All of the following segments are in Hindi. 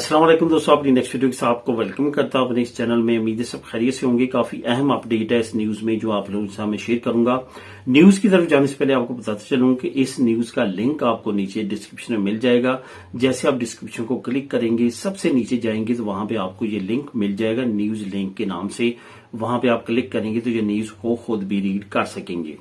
अस्सलाम वालेकुम दोस्तों, अपनी नेक्स्ट वीडियो के साथ आपको वेलकम करता हूं अपने इस चैनल में। उम्मीद है सब खैरियत से होंगे। काफी अहम अपडेट है इस न्यूज में जो आप लोगों के सामने शेयर करूंगा। न्यूज की तरफ जाने से पहले आपको बताते चलूं कि इस न्यूज का लिंक आपको नीचे डिस्क्रिप्शन में मिल जाएगा। जैसे आप डिस्क्रिप्शन को क्लिक करेंगे, सबसे नीचे जाएंगे तो वहां पे आपको ये लिंक मिल जाएगा न्यूज लिंक के नाम से। वहां पे आप क्लिक करेंगे तो ये न्यूज को खुद भी रीड कर सकेंगे।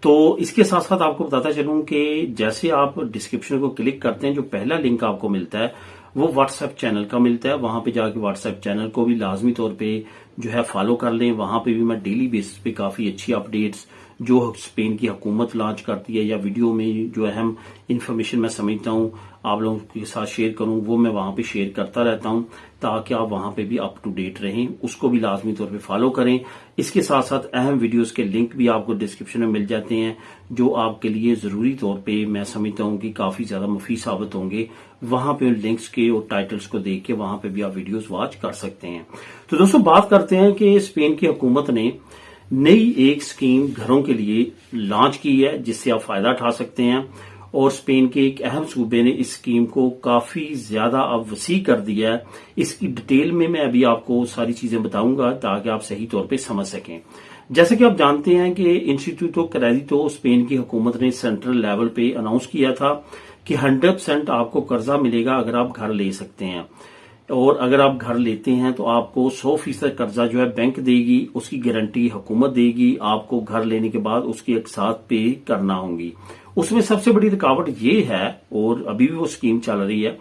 तो इसके साथ साथ आपको बताता चलूं कि जैसे आप डिस्क्रिप्शन को क्लिक करते हैं, जो पहला लिंक आपको मिलता है वो व्हाट्सएप चैनल का मिलता है। वहां पे जाके व्हाट्सएप चैनल को भी लाजमी तौर पे जो है फॉलो कर लें। वहां पे भी मैं डेली बेसिस पे काफी अच्छी अपडेट्स जो स्पेन की हुकूमत लॉन्च करती है या वीडियो में जो अहम इन्फॉर्मेशन मैं समझता हूं आप लोगों के साथ शेयर करूं, वो मैं वहां पे शेयर करता रहता हूं ताकि आप वहां पे भी अप टू डेट रहें। उसको भी लाजमी तौर पे फॉलो करें। इसके साथ साथ अहम वीडियोस के लिंक भी आपको डिस्क्रिप्शन में मिल जाते हैं जो आपके लिए जरूरी तौर पे मैं समझता हूं कि काफी ज्यादा मुफीद साबित होंगे। वहां पे उन लिंक्स के और टाइटल्स को देख के वहां पे भी आप वीडियोस वॉच कर सकते हैं। तो दोस्तों बात करते हैं कि स्पेन की हुकूमत ने नई एक स्कीम घरों के लिए लॉन्च की है जिससे आप फायदा उठा सकते हैं। और स्पेन के एक अहम सूबे ने इस स्कीम को काफी ज्यादा अब वसी कर दिया है। इसकी डिटेल में मैं अभी आपको सारी चीजें बताऊंगा ताकि आप सही तौर पे समझ सकें। जैसे कि आप जानते हैं कि इंस्टीट्यूटो क्रेडिटो स्पेन की हुकूमत ने सेंट्रल लेवल पे अनाउंस किया था कि 100% आपको कर्जा मिलेगा अगर आप घर ले सकते हैं। और अगर आप घर लेते हैं तो आपको 100% कर्जा जो है बैंक देगी, उसकी गारंटी हुकूमत देगी। आपको घर लेने के बाद उसकी अकसात पे करना होंगी। उसमें सबसे बड़ी रुकावट ये है, और अभी भी वो स्कीम चल रही है,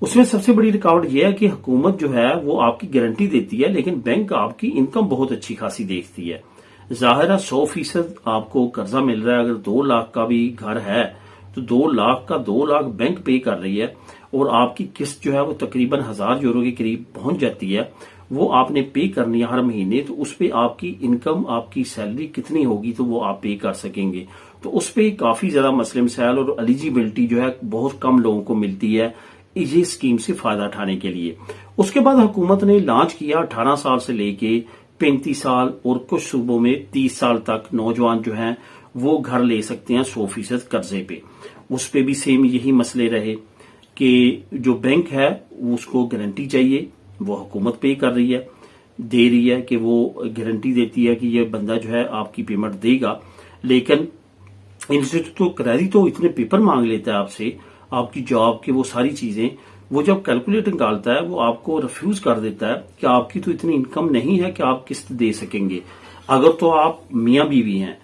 उसमें सबसे बड़ी रुकावट यह है कि हुकूमत जो है वो आपकी गारंटी देती है लेकिन बैंक आपकी इनकम बहुत अच्छी खासी देखती है। जाहिर है 100% आपको कर्जा मिल रहा है। अगर 2 लाख का भी घर है तो 2 लाख का 2 लाख बैंक पे कर रही है और आपकी किस्त जो है वो तकरीबन 1000 यूरो के करीब पहुंच जाती है। वो आपने पे करनी है हर महीने। तो उस पे आपकी इनकम, आपकी सैलरी कितनी होगी तो वो आप पे कर सकेंगे। तो उस पे काफी ज्यादा मसले मसाइल और एलिजिबिलिटी जो है बहुत कम लोगों को मिलती है ये स्कीम से फायदा उठाने के लिए। उसके बाद हुकूमत ने लॉन्च किया 18 साल से लेके 35 साल और कुछ सूबों में 30 साल तक नौजवान जो हैं वो घर ले सकते हैं 100% कर्जे पे। उस पे भी सेम यही मसले रहे कि जो बैंक है उसको गारंटी चाहिए, वो हुकूमत पे कर रही है, दे रही है कि वो गारंटी देती है कि ये बंदा जो है आपकी पेमेंट देगा। लेकिन इंस्टीट्यूट क्रेडिटो इतने पेपर मांग लेता है आपसे, आपकी जॉब की वो सारी चीजें, वो जब कैलकुलेट निकालता है वो आपको रिफ्यूज कर देता है कि आपकी तो इतनी इनकम नहीं है कि आप किस्त दे सकेंगे। अगर तो आप मियां बीवी हैं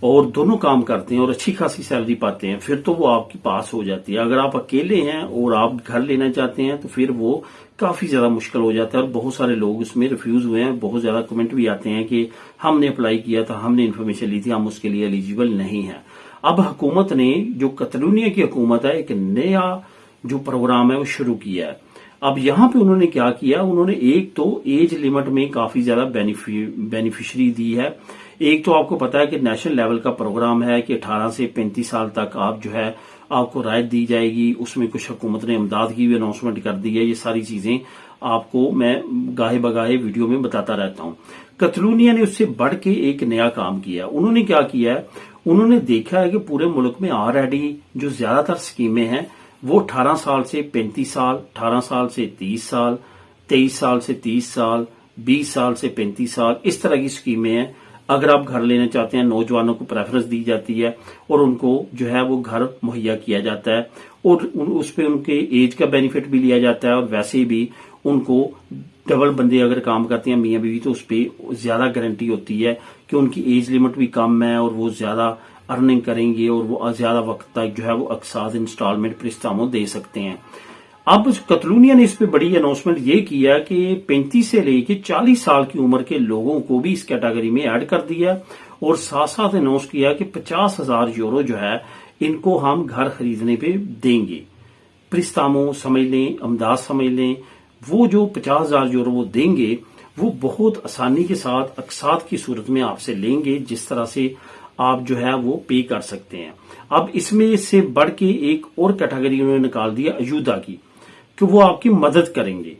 और दोनों काम करते हैं और अच्छी खासी सैलरी पाते हैं फिर तो वो आपकी पास हो जाती है। अगर आप अकेले हैं और आप घर लेना चाहते हैं तो फिर वो काफी ज्यादा मुश्किल हो जाता है और बहुत सारे लोग उसमें रिफ्यूज हुए हैं। बहुत ज्यादा कमेंट भी आते हैं कि हमने अप्लाई किया था, हमने इन्फॉर्मेशन ली थी, हम उसके लिए एलिजिबल नहीं है। अब हुकूमत ने, जो कतलूनिया की हुकूमत है, एक नया जो प्रोग्राम है वो शुरू किया है। अब यहां पे उन्होंने क्या किया, उन्होंने एक तो एज लिमिट में काफी ज्यादा बेनिफिशरी दी है। एक तो आपको पता है कि नेशनल लेवल का प्रोग्राम है कि 18 से 35 साल तक आप जो है आपको राहत दी जाएगी। उसमें कुछ हुकूमत ने इमदाद की भी अनाउंसमेंट कर दी है। ये सारी चीजें आपको मैं गाहे बगाहे वीडियो में बताता रहता हूं। कतलूनिया ने उससे बढ़ के एक नया काम किया। उन्होंने क्या किया है, उन्होंने देखा है कि पूरे मुल्क में ऑलरेडी जो ज्यादातर स्कीमें हैं वो 18 साल से 35 साल, 18 साल से 30 साल, 23 साल से 30 साल, 20 साल से 35 साल, इस तरह की स्कीमें हैं। अगर आप घर लेना चाहते हैं नौजवानों को प्रेफरेंस दी जाती है और उनको जो है वो घर मुहैया किया जाता है और उस पे उनके एज का बेनिफिट भी लिया जाता है। और वैसे भी उनको डबल बंदे अगर काम करते हैं मियां बीवी तो उस पर ज्यादा गारंटी होती है कि उनकी एज लिमिट भी कम है और वो ज्यादा अर्निंग करेंगे और वो ज्यादा वक्त तक जो है वो अक्साद इंस्टॉलमेंट प्रिस्तामो दे सकते हैं। अब कतलूनिया ने इस पे बड़ी अनाउंसमेंट ये किया कि 35 से लेके 40 साल की उम्र के लोगों को भी इस कैटेगरी में ऐड कर दिया और साथ साथ अनाउंस किया कि 50,000 यूरो जो है इनको हम घर खरीदने पे देंगे। प्रिस्तामो समझ लें, अमदाद समझ लें, वो जो 50,000 यूरो वो देंगे वो बहुत आसानी के साथ अक्साद की सूरत में आपसे लेंगे, जिस तरह से आप जो है वो पे कर सकते हैं। अब इसमें से बढ़ के एक और कैटेगरी उन्होंने निकाल दिया अयूदा की, कि वो आपकी मदद करेंगे।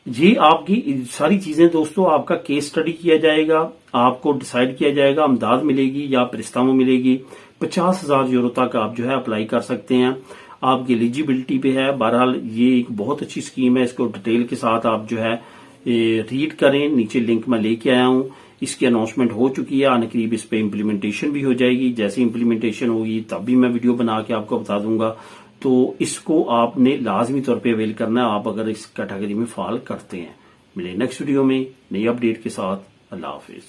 ये आपकी सारी चीजें दोस्तों आपका केस स्टडी किया जाएगा, आपको डिसाइड किया जाएगा अमदाद मिलेगी या प्रिस्तामो मिलेगी। 50,000 यूरो तक आप जो है अप्लाई कर सकते हैं। आपकी एलिजिबिलिटी पे है। बहरहाल ये एक बहुत अच्छी स्कीम है, इसको डिटेल के साथ आप जो है रीड करें। नीचे लिंक मैं लेके आया हूं, इसकी अनाउंसमेंट हो चुकी है, आने करीब इस पे इम्प्लीमेंटेशन भी हो जाएगी। जैसे इम्प्लीमेंटेशन होगी तब भी मैं वीडियो बना के आपको बता दूंगा। तो इसको आपने लाजमी तौर पे अवेल करना है, आप अगर इस कैटेगरी में फॉल करते हैं। मिले नेक्स्ट वीडियो में नई अपडेट के साथ। अल्लाह हाफिज।